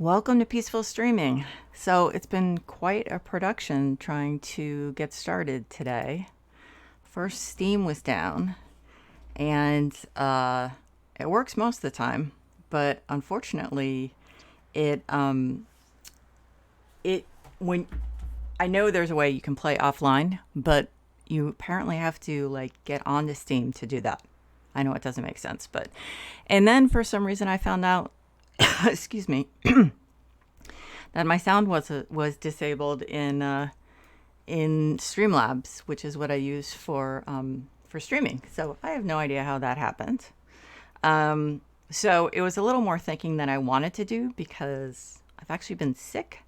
Welcome to Peaceful Streaming. So it's been quite a production trying to get started today. First, Steam was down, and it works most of the time, but unfortunately, it it when I know there's a way you can play offline, but you apparently have to like get onto Steam to do that. I know it doesn't make sense, but and then for some reason I found out, excuse me, that my sound was disabled in Streamlabs, which is what I use for streaming. So I have no idea how that happened. So it was a little more thinking than I wanted to do because I've actually been sick.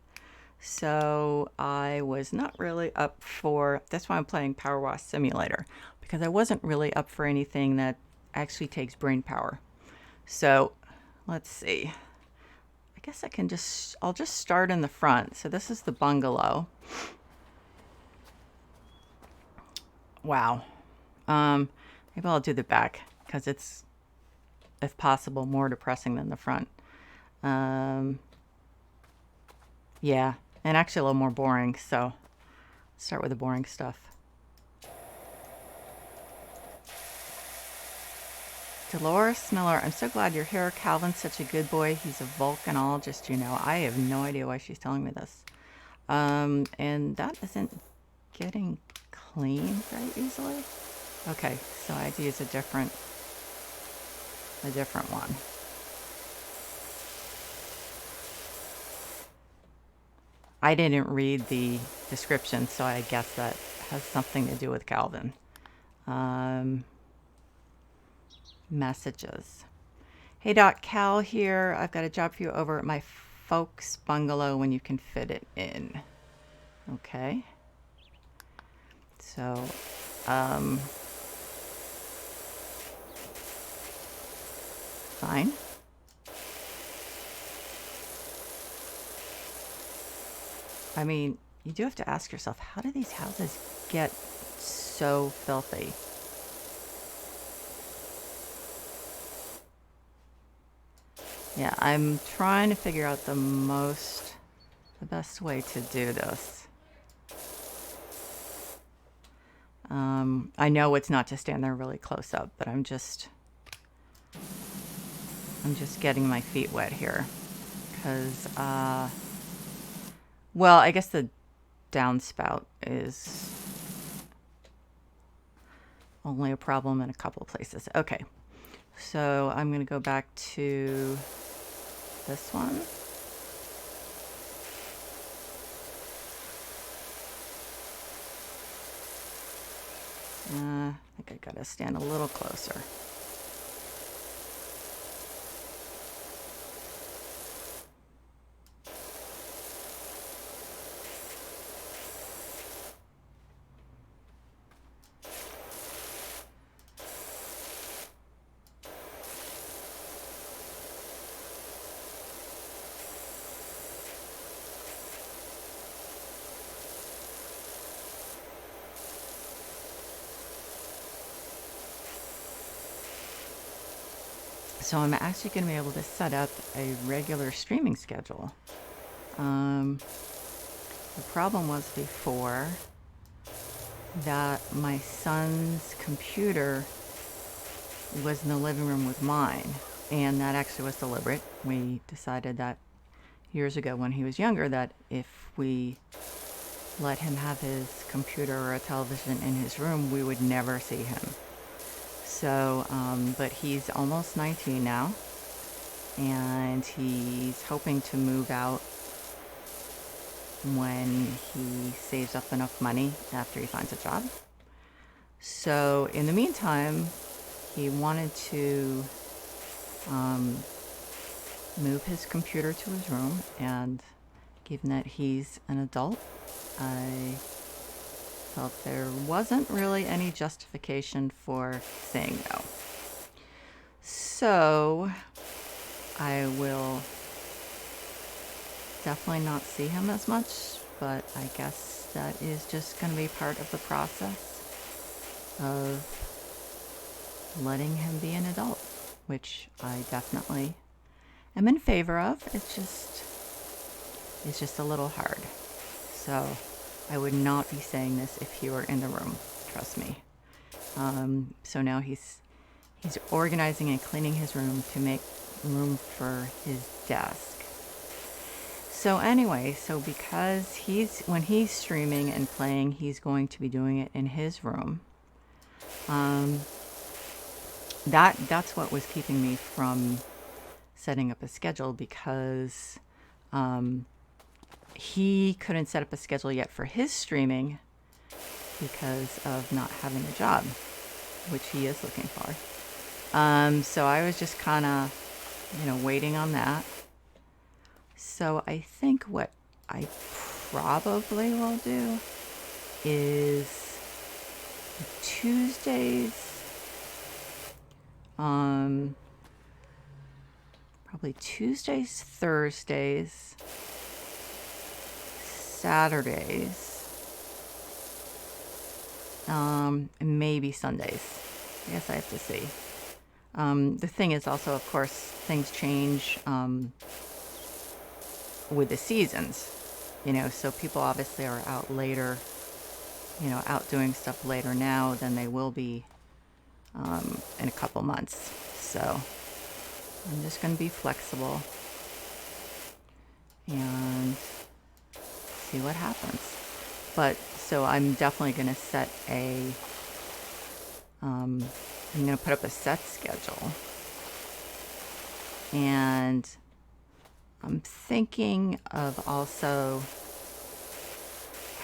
So I was not really up for. That's why I'm playing PowerWash Simulator, because I wasn't really up for anything that actually takes brain power. So let's see. I guess I'll just start in the front. So this is the bungalow. Wow. Maybe I'll do the back because it's, if possible, more depressing than the front. Yeah, and actually a little more boring. So start with the boring stuff. Dolores Miller, I'm so glad you're here. Calvin's such a good boy. He's a volcanologist, you know. I have no idea why she's telling me this. And that isn't getting clean very easily. Okay, so I had to use a different one. I didn't read the description, so I guess that has something to do with Calvin. Messages. Hey Doc, Cal here. I've got a job for you over at my folks' bungalow when you can fit it in. Okay. So, fine. I mean, you do have to ask yourself, how do these houses get so filthy? Yeah, I'm trying to figure out the best way to do this. I know it's not to stand there really close up, but I'm just getting my feet wet here. Because, well, I guess the downspout is only a problem in a couple places. Okay, so I'm going to go back to this one. I think I gotta stand a little closer. So I'm actually going to be able to set up a regular streaming schedule. The problem was before that my son's computer was in the living room with mine, and that actually was deliberate. We decided that years ago when he was younger that if we let him have his computer or a television in his room, we would never see him. So, but he's almost 19 now, and he's hoping to move out when he saves up enough money after he finds a job. So in the meantime, he wanted to move his computer to his room, and given that he's an adult, I felt there wasn't really any justification for saying no. So I will definitely not see him as much, but I guess that is just going to be part of the process of letting him be an adult, which I definitely am in favor of. It's just is just a little hard. So I would not be saying this if he were in the room. Trust me. So now he's organizing and cleaning his room to make room for his desk. So anyway, so because when he's streaming and playing, he's going to be doing it in his room. That's what was keeping me from setting up a schedule, because he couldn't set up a schedule yet for his streaming because of not having a job, which he is looking for. So I was just kind of, waiting on that. So I think what I probably will do is Tuesdays, probably Tuesdays, Thursdays, Saturdays, and maybe Sundays. I guess I have to see. The thing is also, of course, things change with the seasons, so people obviously are out later, out doing stuff later now than they will be in a couple months. So I'm just going to be flexible and see what happens. But so I'm definitely going to set I'm going to put up a set schedule, and I'm thinking of also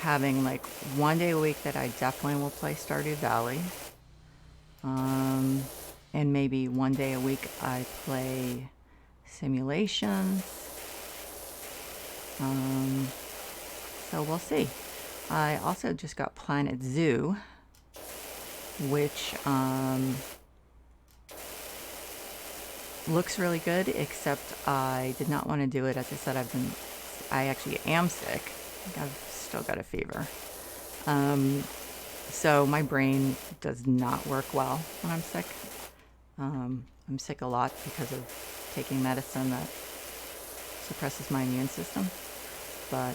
having like one day a week that I definitely will play Stardew Valley. And maybe one day a week I play simulations. So we'll see. I also just got Planet Zoo, which looks really good, except I did not want to do it. As I said, I actually am sick. I've still got a fever. So my brain does not work well when I'm sick. I'm sick a lot because of taking medicine that suppresses my immune system, but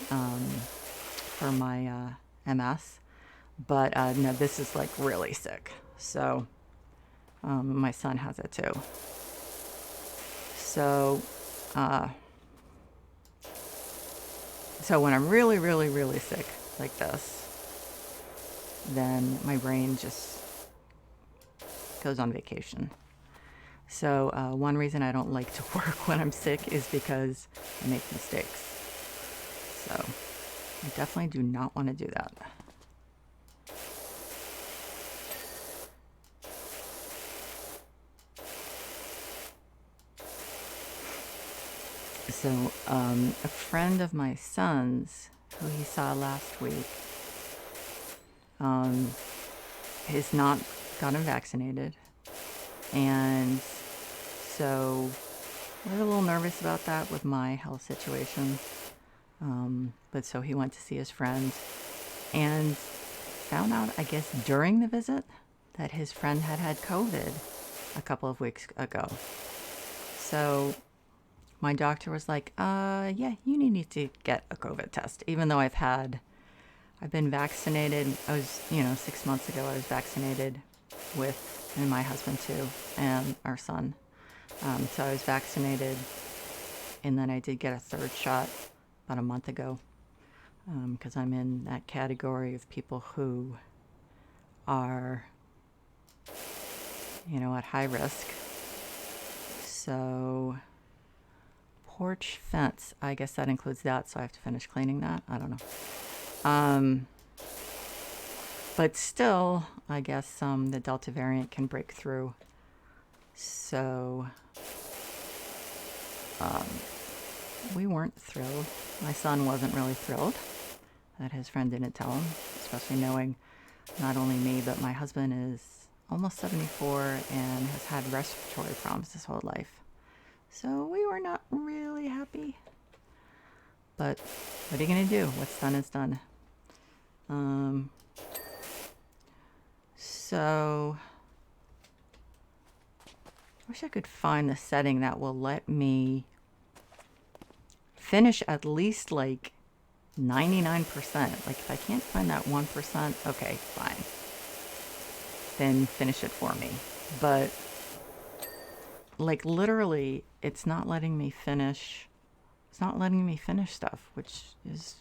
for my MS. But no, this is like really sick. So my son has it too. So so when I'm really, really, really sick like this, then my brain just goes on vacation. So one reason I don't like to work when I'm sick is because I make mistakes. So I definitely do not want to do that. So a friend of my son's, who he saw last week, has not gotten vaccinated, and so we're a little nervous about that with my health situation. But so he went to see his friend and found out, I guess, during the visit that his friend had COVID a couple of weeks ago. So my doctor was like, yeah, you need to get a COVID test, even though I've been vaccinated. I was, 6 months ago, I was vaccinated and my husband too, and our son. So I was vaccinated, and then I did get a third shot about a month ago, because I'm in that category of people who are, at high risk. So porch fence, I guess that includes that, so I have to finish cleaning that. I don't know. But still, I guess the Delta variant can break through. So we weren't thrilled. My son wasn't really thrilled that his friend didn't tell him, especially knowing not only me, but my husband is almost 74 and has had respiratory problems his whole life. So we were not really happy. But what are you going to do? What's done is done. So I wish I could find the setting that will let me finish at least like 99%. Like if I can't find that 1%, okay, fine. Then finish it for me. But like literally, it's not letting me finish. It's not letting me finish stuff, which is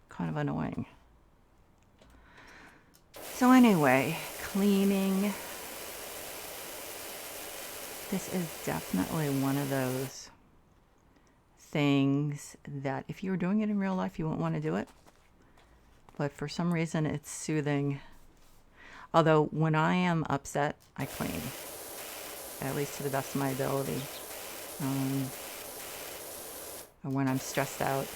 kind of annoying. So anyway, cleaning. This is definitely one of those things that if you were doing it in real life, you wouldn't want to do it. But for some reason, it's soothing. Although when I am upset, I clean, at least to the best of my ability. Or when I'm stressed out.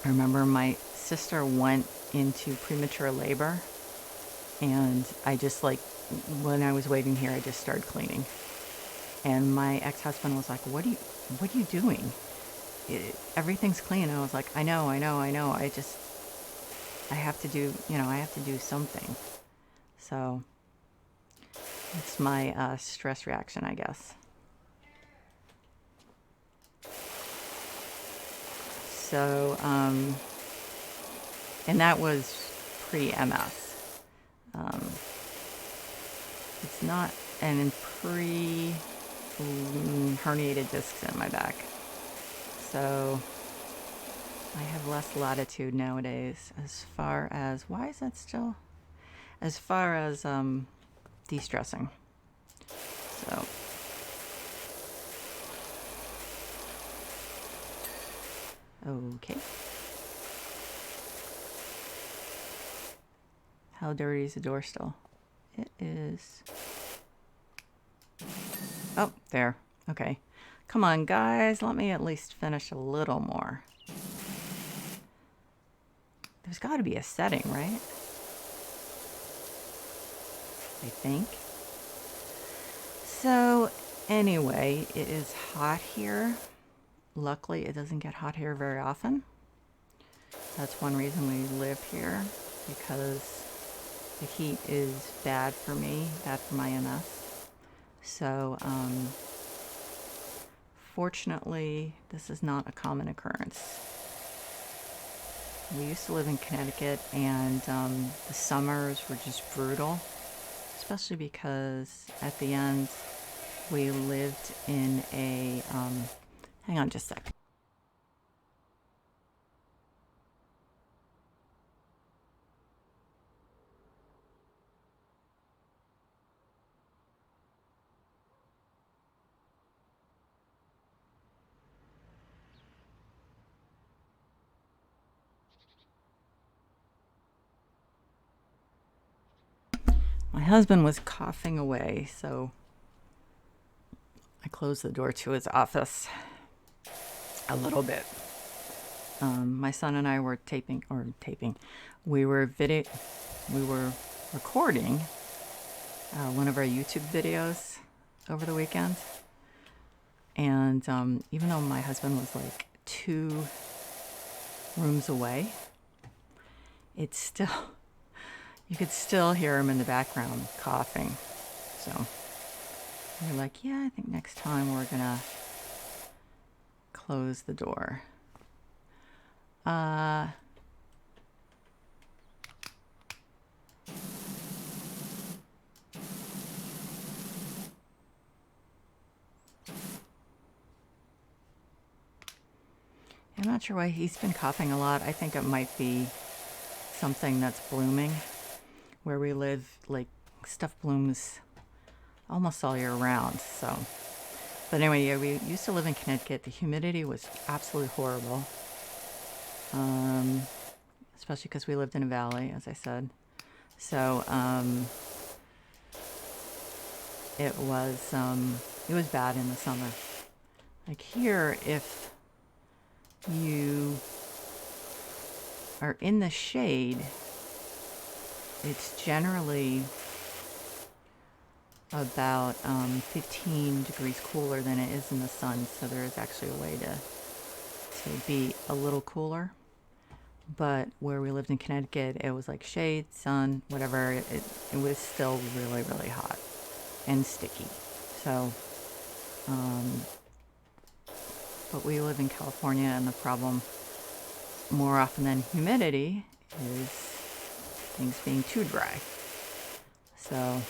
I remember my sister went into premature labor, and I just like, when I was waiting here, I just started cleaning. And my ex-husband was like, what are you doing? Everything's clean. And I was like, I know. I have to do, I have to do something. So it's my stress reaction, I guess. So, and that was pre-MS. It's not, and in herniated discs in my back. So I have less latitude nowadays as far as, why is that still? As far as de-stressing. So okay. How dirty is the door still? It is. Oh, there. Okay. Come on, guys. Let me at least finish a little more. There's got to be a setting, right? I think. So, anyway, it is hot here. Luckily, it doesn't get hot here very often. That's one reason we live here, because the heat is bad for me, bad for my MS. So, fortunately, this is not a common occurrence. We used to live in Connecticut, and the summers were just brutal, especially because at the end we lived in a, hang on just a sec. My husband was coughing away, so I closed the door to his office a little bit. My son and I were we were recording one of our YouTube videos over the weekend. And even though my husband was like 2 rooms away, it's still, you could still hear him in the background coughing. So we're like, yeah, I think next time we're gonna close the door. I'm not sure why he's been coughing a lot. I think it might be something that's blooming. Where we live, like, stuff blooms almost all year round, so. But anyway, yeah, we used to live in Connecticut. The humidity was absolutely horrible. Especially because we lived in a valley, as I said. So, it was bad in the summer. Like here, if you are in the shade, it's generally about 15 degrees cooler than it is in the sun, so there is actually a way to be a little cooler. But where we lived in Connecticut, it was like shade, sun, whatever. It was still really, really hot and sticky. So, but we live in California, and the problem more often than humidity is things being too dry. So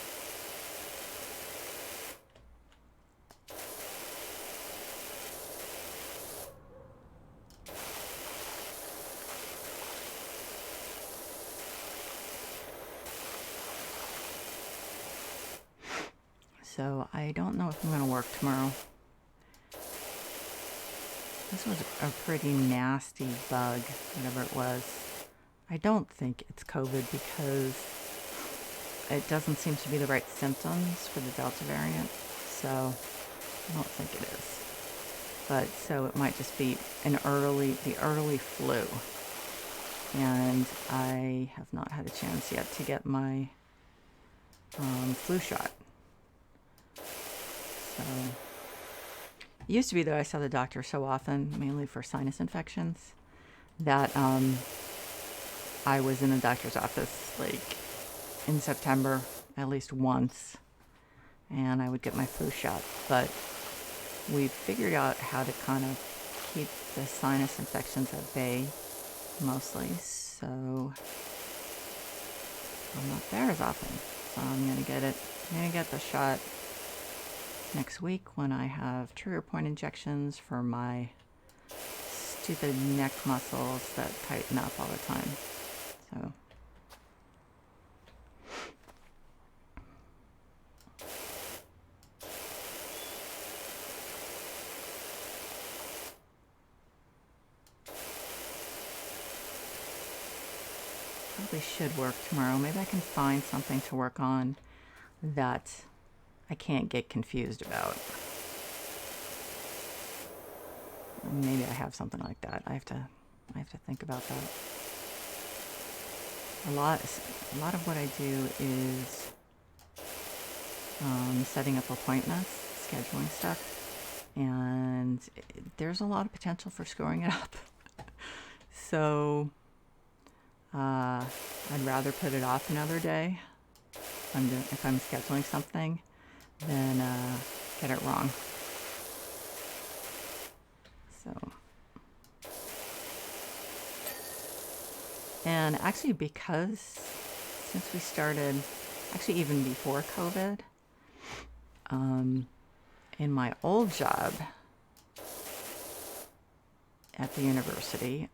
I don't know if I'm going to work tomorrow. This was a pretty nasty bug, whatever it was. I don't think it's COVID because it doesn't seem to be the right symptoms for the Delta variant. So I don't think it is. But so it might just be the early flu. And I have not had a chance yet to get my flu shot. So it used to be that I saw the doctor so often, mainly for sinus infections, that I was in the doctor's office like in September at least once, and I would get my flu shot. But we figured out how to kind of keep the sinus infections at bay mostly, so I'm not there as often. So I'm gonna get the shot next week when I have trigger point injections for my stupid neck muscles that tighten up all the time. So probably should work tomorrow. Maybe I can find something to work on that I can't get confused about. Maybe I have something like that. I have to think about that. A lot of what I do is setting up appointments, scheduling stuff, and there's a lot of potential for screwing it up. So I'd rather put it off another day if I'm scheduling something than get it wrong. So, and actually, because since we started, actually even before COVID, in my old job at the university,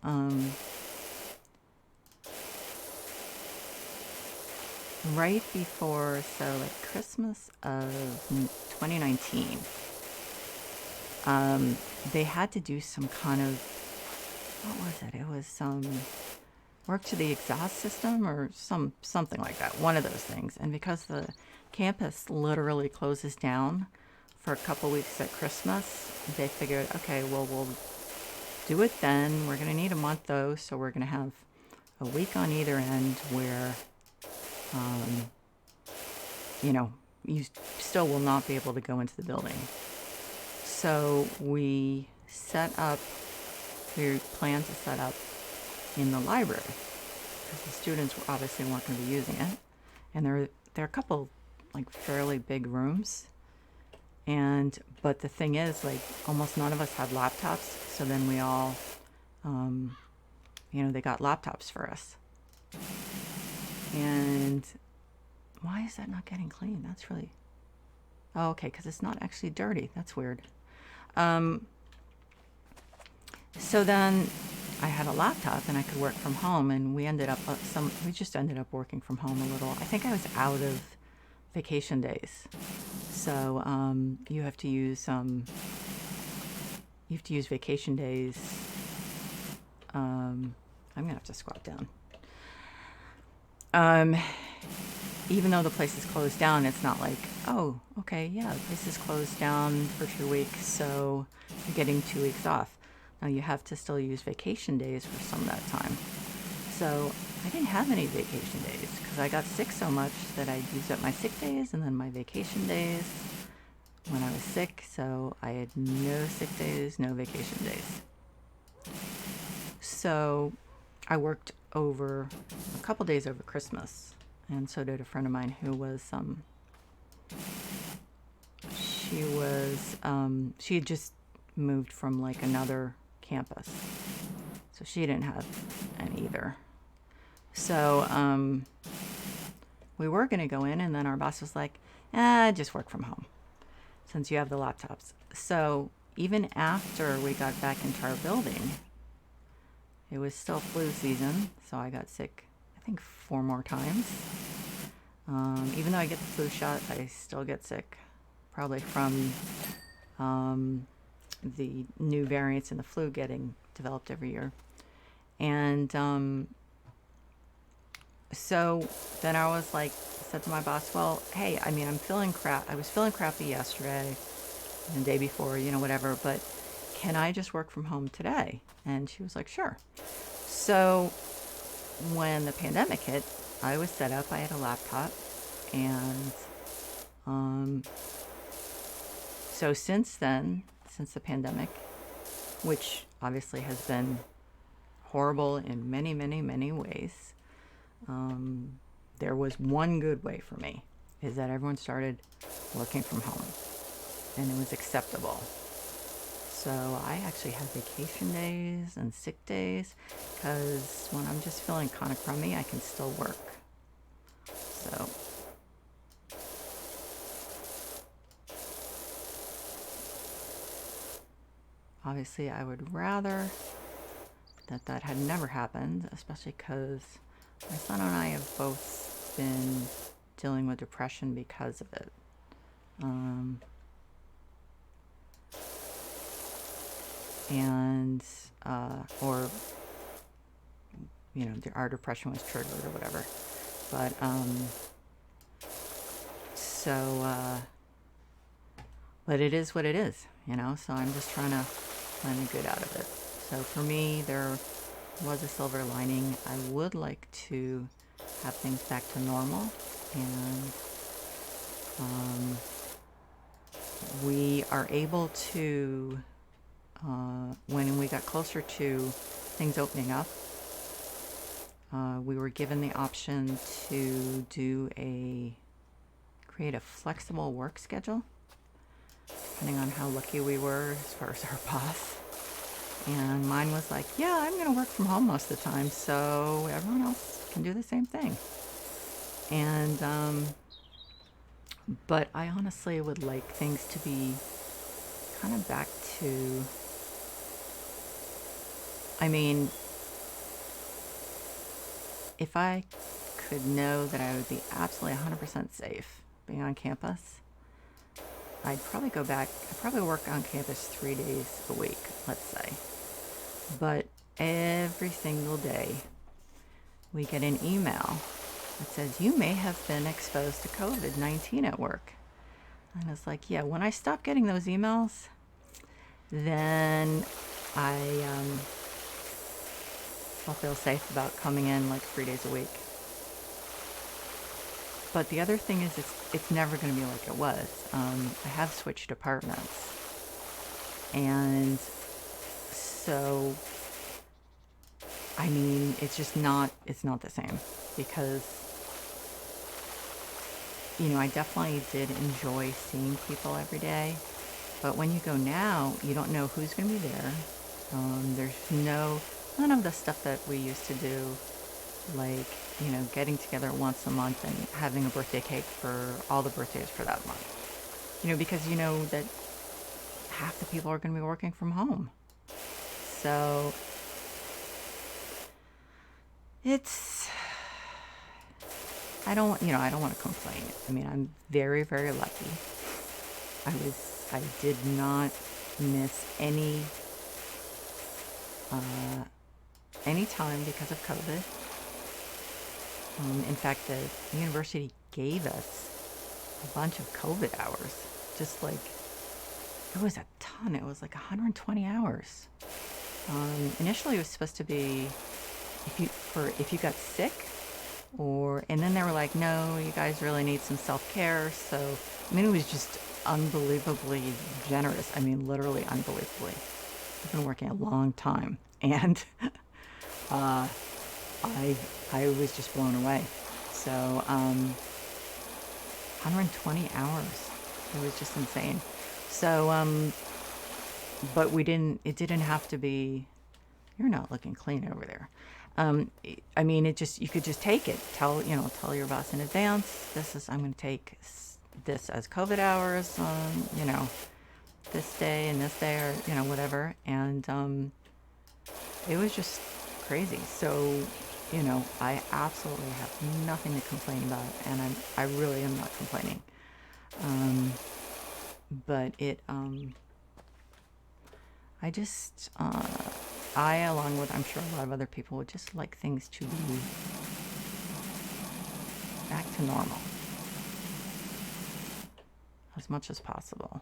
right before, so like Christmas of 2019, they had to do some kind of, what was it? It was some work to the exhaust system or something like that, one of those things. And because the campus literally closes down for a couple weeks at Christmas, they figured, okay, well, we'll do it then. We're going to need a month though, so we're going to have a week on either end where you still will not be able to go into the building. So we planned to set up in the library because the students obviously weren't going to be using it. And there are a couple like fairly big rooms. But the thing is, like, almost none of us had laptops. So then we all, they got laptops for us. And why is that not getting clean? That's really... Oh, okay, because it's not actually dirty. That's weird. So then I had a laptop and I could work from home, and we just ended up working from home a little. I think I was out of vacation days. So you have to use vacation days. I'm gonna have to squat down. Even though the place is closed down, it's not like, oh, okay, yeah, the place is closed down for 2 weeks, so you're getting 2 weeks off. Now you have to still use vacation days for some of that time. So I didn't have any vacation days because I got sick so much that I used up my sick days and then my vacation days when I was sick. So I had no sick days, no vacation days. So I worked over a couple days over Christmas, and so did a friend of mine who was she had just moved from like another campus. So she didn't have any either. So we were going to go in, and then our boss was like, just work from home since you have the laptops. So even after we got back into our building, it was still flu season. So I got sick, I think 4 more times. Even though I get the flu shot, I still get sick, probably from the new variants in the flu getting developed every year. And so then I was like, said to my boss, well, hey, I mean, I was feeling crappy yesterday and the day before, whatever, but can I just work from home today? And she was like, sure. So when the pandemic hit, I was set up, I had a laptop, and so since then, since the pandemic, which obviously has been horrible in many, many, many ways, there was one good way for me, is that everyone started working from home, and it was acceptable. So I actually had vacation days and sick days, because when I'm just feeling kind of crummy, I can still work. So obviously I would rather that had never happened, especially because my son and I have both been dealing with depression because of it. Or our depression was triggered or whatever. But but it is what it is, so I'm just trying to find the good out of it. So for me, there was a silver lining. I would like to have things back to normal, and we are able to, when we got closer to things opening up, we were given the option to create a flexible work schedule, depending on how lucky we were as far as our boss. And mine was like, yeah, I'm going to work from home most of the time, so everyone else can do the same thing. And, but I honestly would like things to be kind of back to, I mean, if I could know that I would be absolutely 100% safe being on campus, I'd probably go back. I'd probably work on campus 3 days a week, let's say. But every single day, we get an email that says, you may have been exposed to COVID-19 at work. And it's like, yeah, when I stop getting those emails, then I'll feel safe about coming in like 3 days a week. But the other thing is, it's never going to be like it was. I have switched departments, and so I mean, it's not the same, because I definitely did enjoy seeing people every day, but when you go now, you don't know who's going to be there. There's none of the stuff that we used to do, like getting together once a month and having a birthday cake for all the birthdays for that month. Because that half the people are going to be working from home. So I don't want to complain. I mean, I'm very, very lucky. I did not miss any time because of COVID. In fact, the university gave us a bunch of COVID hours. Just like, it was a ton. It was like 120 hours. Initially, it was supposed to be if you got sick, and then they were like, no, you guys really need some self-care. So, I mean, it was just unbelievably generous. I mean, literally unbelievably. I've been working a long time, and I was just blown away. So 120 hours. It was just insane. So but it didn't have to be, you're not looking clean over there. I mean, you could just take it. Tell your boss in advance, I'm going to take this as COVID hours on, this day and this day, or, whatever. And it was just crazy. So, I absolutely have nothing to complain about. And I really am not complaining. But I, along with, I'm sure, a lot of other people, would just like things to be back to normal as much as possible.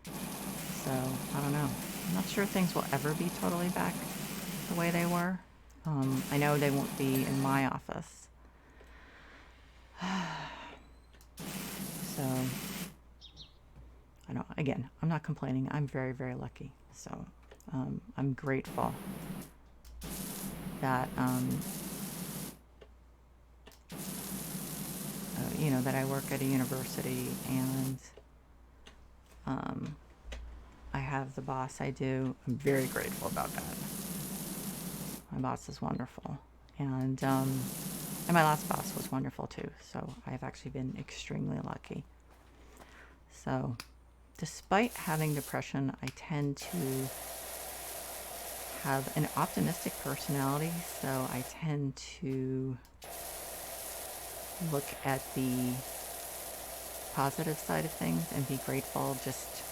So, I don't know. I'm not sure things will ever be totally back the way they were. I know they won't be in my office. So, I don't, again, I'm not complaining. I'm very, very lucky. So, I'm grateful that, that I work at a university, and I have the boss I do. I'm very grateful about that. My boss is wonderful. And my last boss was wonderful too. So I've actually been extremely lucky. So despite having depression, I tend to have an optimistic personality. So I tend to look at the positive side of things and be grateful, just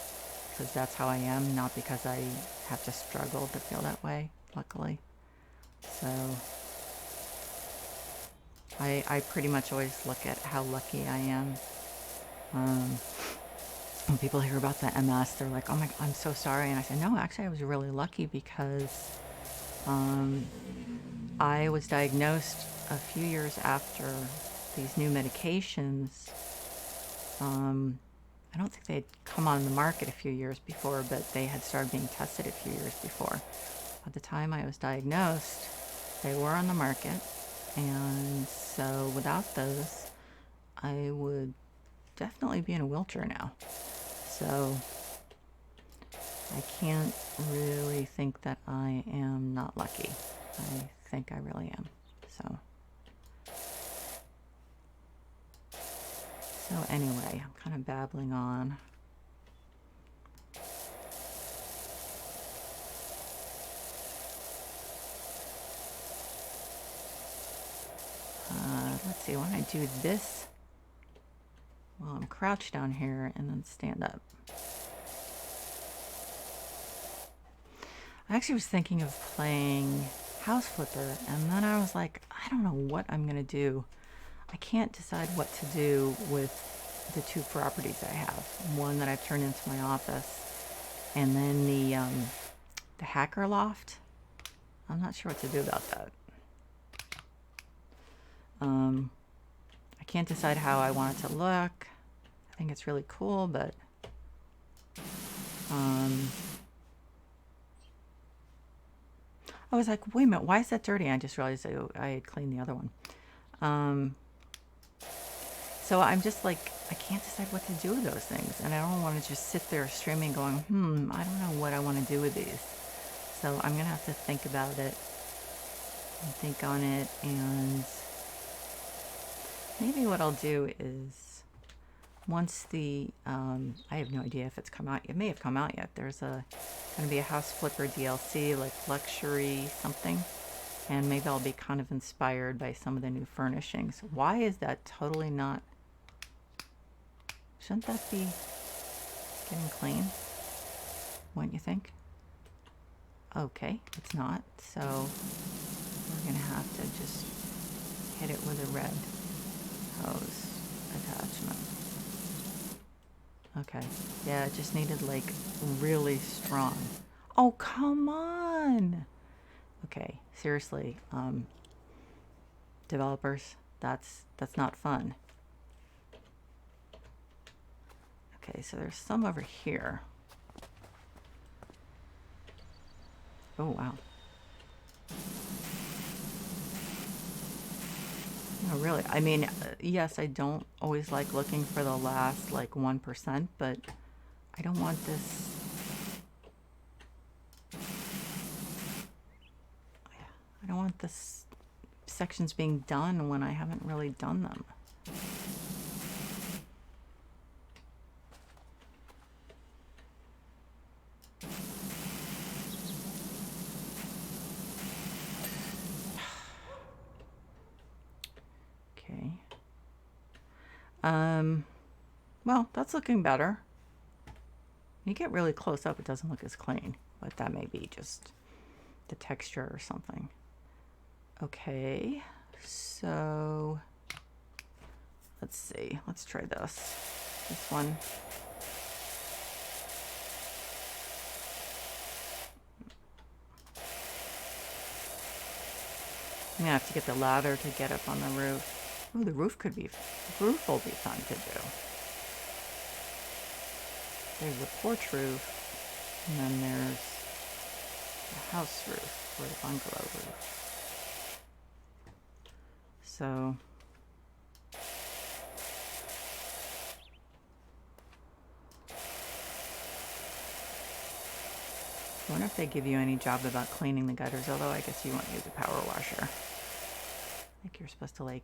because that's how I am, not because I have to struggle to feel that way, luckily. So I pretty much always look at how lucky I am. When people hear about the MS, they're like, "Oh my, I'm so sorry." And I say, "No, actually, I was really lucky because I was diagnosed a few years after these new medications. I don't think they'd come on the market a few years before, but they had started being tested a few years before. At the time I was diagnosed, they were on the market, and so without those, I would definitely be in a wheelchair now. So I can't really think that I am not lucky. I think I really am. So anyway, I'm kind of babbling on. Let's see, why don't I do this while I'm crouched down here and then stand up. I actually was thinking of playing House Flipper, and then I was like, I don't know what I'm going to do. I can't decide what to do with the two properties I have. One that I've turned into my office, and then the hacker loft. I'm not sure what to do about that. I can't decide how I want it to look. I think it's really cool, but I was like, wait a minute, why is that dirty? I just realized I had cleaned the other one. So I'm just like, I can't decide what to do with those things. And I don't want to just sit there streaming going, I don't know what I want to do with these. So I'm going to have to think about it and think on it. And maybe what I'll do is, once I have no idea if it's come out. It may have come out yet. There's going to be a House Flipper DLC, like luxury something. And maybe I'll be kind of inspired by some of the new furnishings. Why is that totally not? Shouldn't that be getting clean? Wouldn't you think? Okay, it's not. So we're going to have to just hit it with a red hose attachment. Okay. Yeah, it just needed like really strong. Oh, come on. Okay, seriously, developers, that's not fun. Okay, so there's some over here. Oh, wow. No, really, I mean, yes, I don't always like looking for the last, like, 1%, but I don't want this I don't want this sections being done when I haven't really done them. Okay. Well, that's looking better. When you get really close up, it doesn't look as clean, but that may be just the texture or something. Okay, so let's see. Let's try this. This one. I'm gonna have to get the ladder to get up on the roof. Ooh, the roof will be fun to do. There's the porch roof, and then there's the house roof, or the bungalow roof. So, I wonder if they give you any job about cleaning the gutters, although I guess you won't use a power washer. I think you're supposed to, like,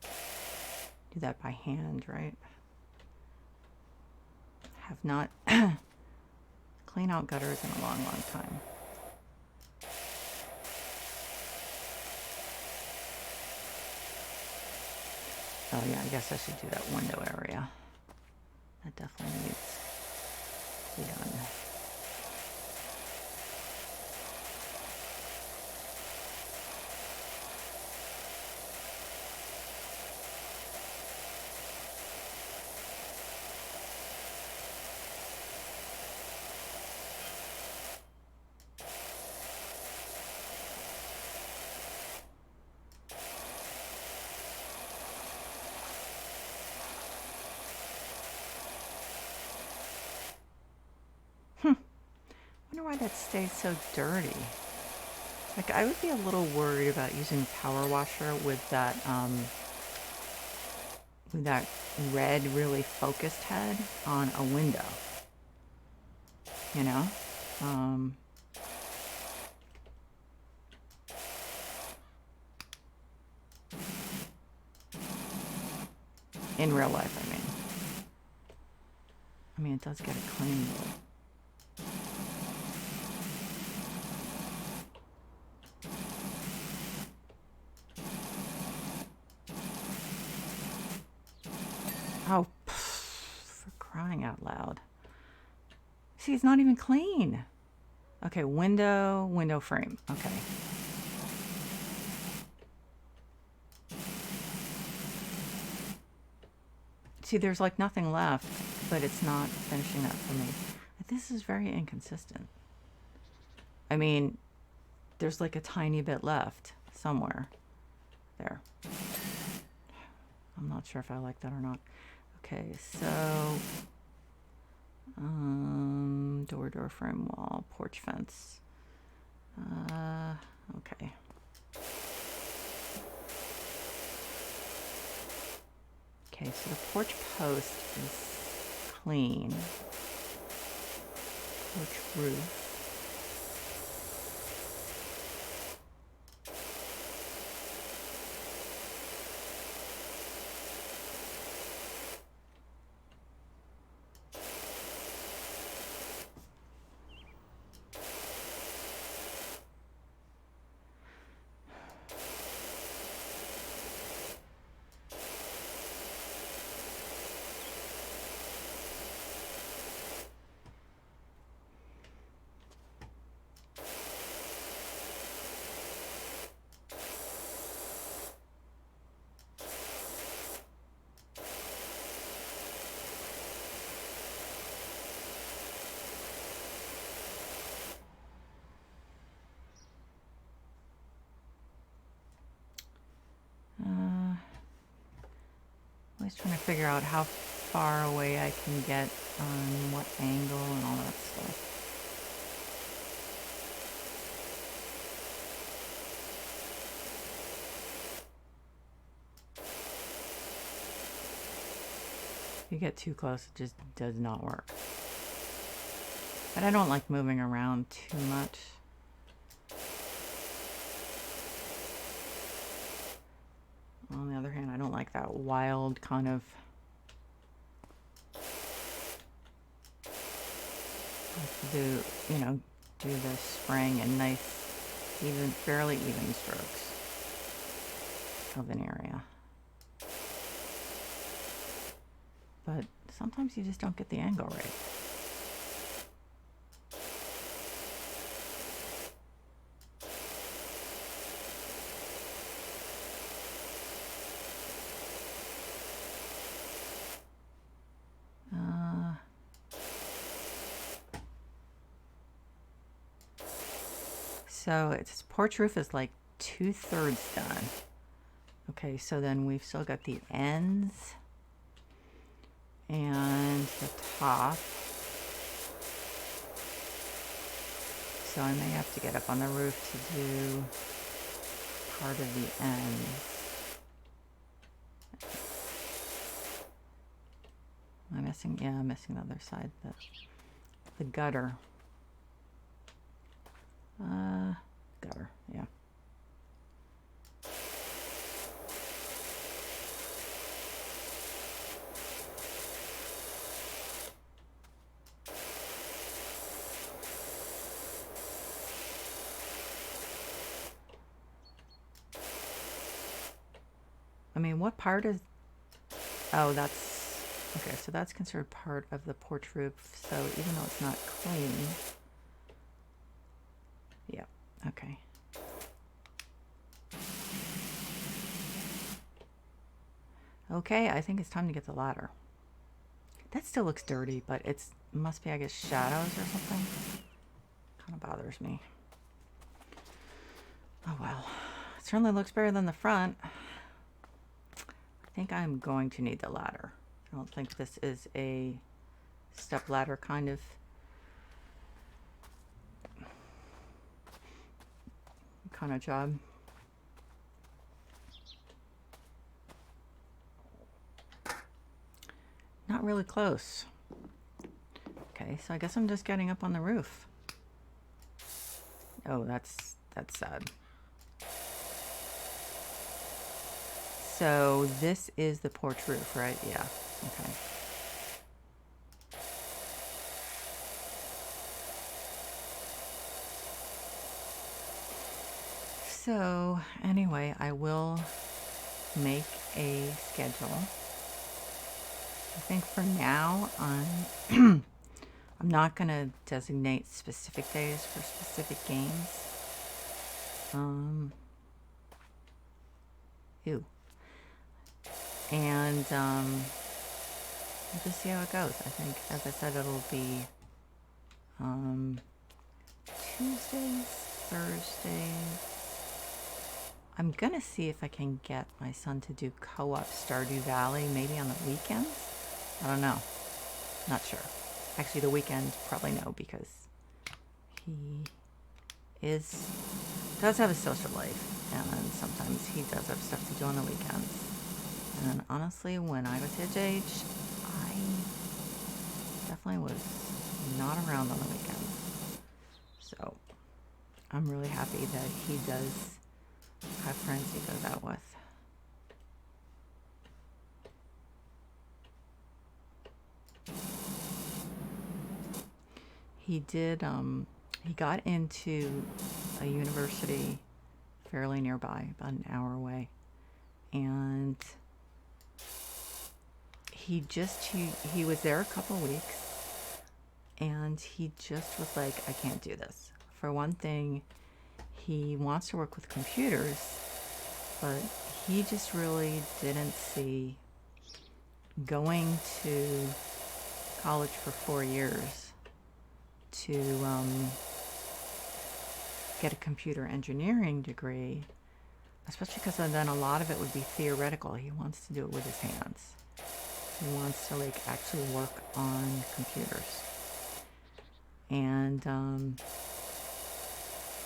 do that by hand, right? Have not clean out gutters in a long, long time. Oh yeah, I guess I should do that window area. That definitely needs to be done. I wonder why that stays so dirty. Like, I would be a little worried about using power washer with that red, really focused head on a window. You know? In real life, I mean. I mean, it does get it clean, but... Oh, for crying out loud. See, it's not even clean. Okay, window frame. Okay. See, there's like nothing left, but it's not finishing up for me. This is very inconsistent. I mean, there's like a tiny bit left somewhere. There. I'm not sure if I like that or not. Okay, so door frame wall, porch fence. Okay. Okay, so the porch post is clean. Porch roof. Always trying to figure out how far away I can get on what angle and all that stuff. If you get too close, it just does not work. But I don't like moving around too much. that wild kind of do, do the spraying in nice, even, fairly even strokes of an area. But sometimes you just don't get the angle right. So its porch roof is like 2/3 done. Okay, so then we've still got the ends and the top. So I may have to get up on the roof to do part of the ends. I'm missing, yeah, I'm missing the other side, the gutter. Gutter, yeah. I mean, what part is, oh, that's, okay, so that's considered part of the porch roof, so even though it's not clean, yeah, okay. Okay, I think it's time to get the ladder. That still looks dirty, but it must be, I guess, shadows or something. Kind of bothers me. Oh well, it certainly looks better than the front. I think I'm going to need the ladder. I don't think this is a step ladder kind of job. Not really close. Okay, so I guess I'm just getting up on the roof. Oh, that's sad. So this is the porch roof, right? Yeah, okay. So anyway, I will make a schedule. I think for now, I'm not going to designate specific days for specific games. And we'll just see how it goes. I think, as I said, it'll be Tuesdays, Thursdays. I'm going to see if I can get my son to do co-op Stardew Valley, maybe on the weekends. I don't know. Not sure. Actually, the weekend, probably no, because he does have a social life, and sometimes he does have stuff to do on the weekends. And honestly, when I was his age, I definitely was not around on the weekends. So I'm really happy that he does have friends he goes out with. He did, he got into a university fairly nearby, about an hour away. And he was there a couple weeks, and he just was like, I can't do this. For one thing, he wants to work with computers, but he just really didn't see going to college for 4 years to get a computer engineering degree, especially because then a lot of it would be theoretical. He wants to do it with his hands. He wants to actually work on computers. And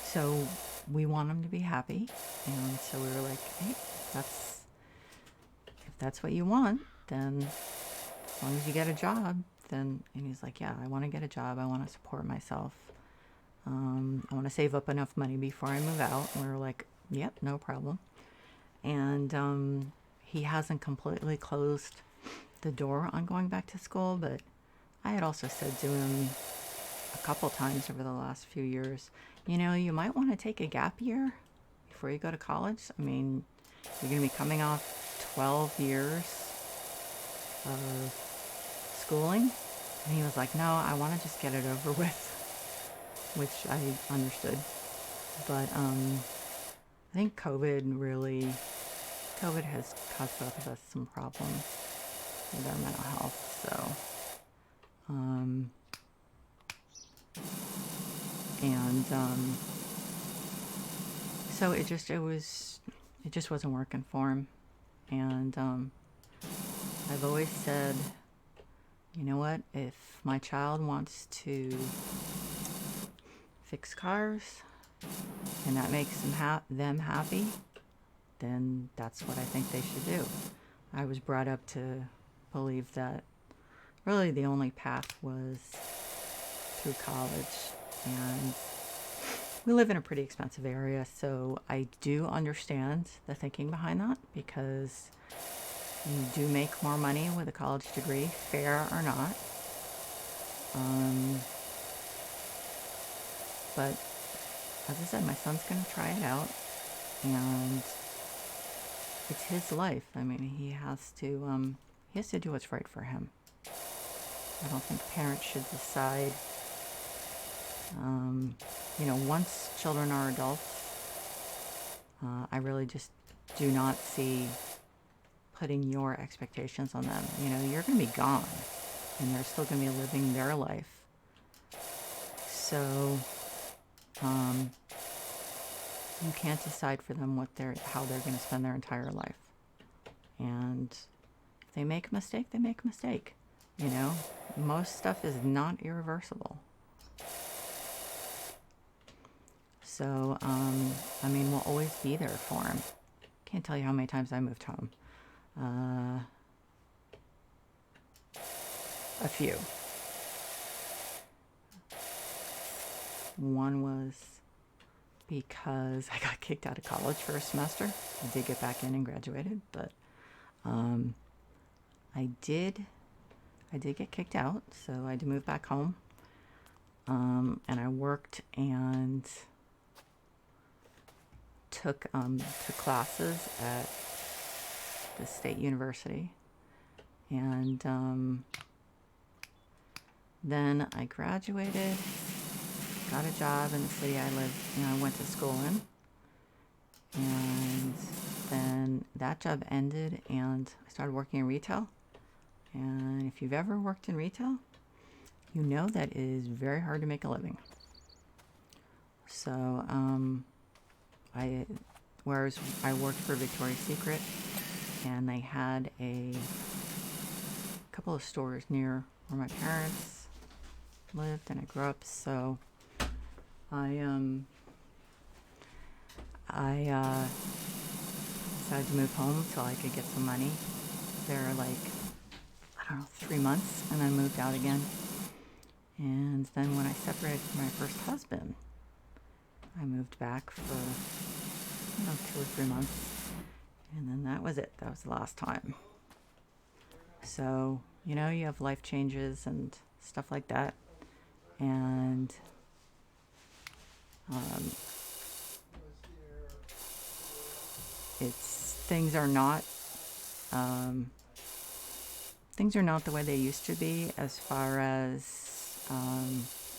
so we want him to be happy, and so we were like, hey, if that's what you want, then as long as you get a job, then, and he's like, yeah, I want to get a job, I want to support myself, I want to save up enough money before I move out. And we were like, yep, no problem. And he hasn't completely closed the door on going back to school, but I had also said to him a couple times over the last few years, you know, you might want to take a gap year before you go to college. I mean, you're going to be coming off 12 years of schooling. And he was like, no, I want to just get it over with, which I understood. But I think COVID has caused both of us some problems with our mental health. So, so it just wasn't working for him. And I've always said, you know what, if my child wants to fix cars and that makes them happy, then that's what I think they should do. I was brought up to believe that really the only path was through college, and we live in a pretty expensive area, so I do understand the thinking behind that, because you do make more money with a college degree, fair or not. But as I said, my son's going to try it out, and it's his life. I mean, he has to do what's right for him. I don't think parents should decide. Once children are adults, I really just do not see putting your expectations on them. You know, you're going to be gone, and they're still going to be living their life. So, you can't decide for them how they're going to spend their entire life. And if they make a mistake, they make a mistake. You know, most stuff is not irreversible. So, we'll always be there for him. Can't tell you how many times I moved home. A few. One was because I got kicked out of college for a semester. I did get back in and graduated, but I did get kicked out, so I had to move back home. And I worked and took classes at the state university, and then I graduated, got a job in the city I went to school in, and then that job ended, and I started working in retail. And if you've ever worked in retail, you know that it is very hard to make a living. So, I worked for Victoria's Secret, and they had a couple of stores near where my parents lived and I grew up. So I decided to move home till I could get some money. There, 3 months, and then moved out again. And then when I separated from my first husband, I moved back for 2 or 3 months, and then that was it. That was the last time. So, you have life changes and stuff like that, and things are not the way they used to be, as far as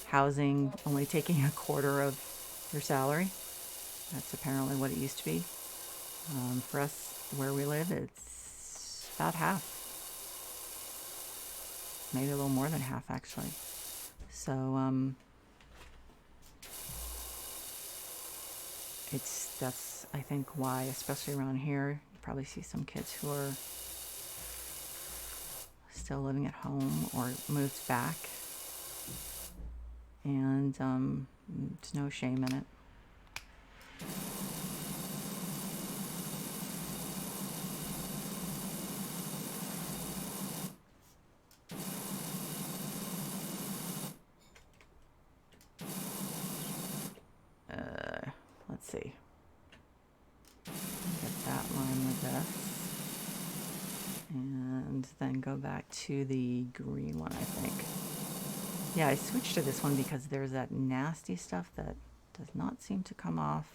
housing only taking a quarter of your salary. That's apparently what it used to be. For us, where we live, it's about half. Maybe a little more than half, actually. So, that's, I think, why, especially around here, you probably see some kids who are still living at home or moved back. And there's no shame in it. Let's see. Get that line with this. and then go back to the green one, I think. Yeah, I switched to this one because there's that nasty stuff that does not seem to come off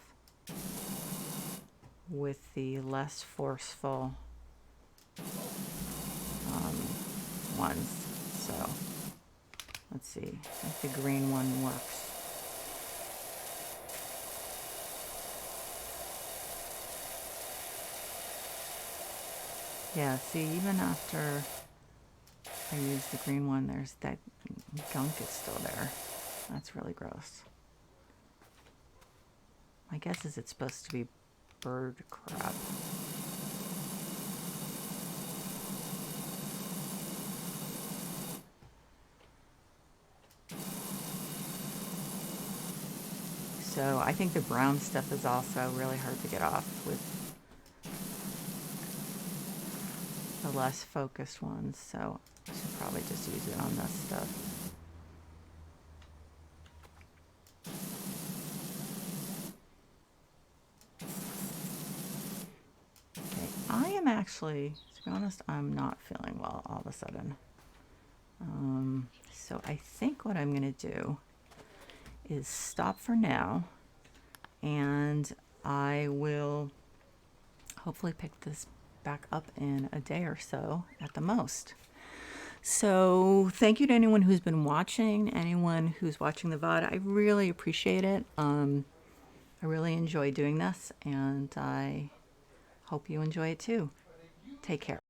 with the less forceful ones. So let's see, I think the green one works. Yeah, see, even after I use the green one, there's that gunk is still there. That's really gross. My guess is it's supposed to be bird crap. So I think the brown stuff is also really hard to get off with the less focused ones. So I should probably just use it on this stuff. Okay, I am actually, to be honest, I'm not feeling well all of a sudden. So I think what I'm going to do is stop for now, and I will hopefully pick this back up in a day or so at the most. So thank you to anyone who's been watching, anyone who's watching the VOD. I really appreciate it. I really enjoy doing this, and I hope you enjoy it too. Take care.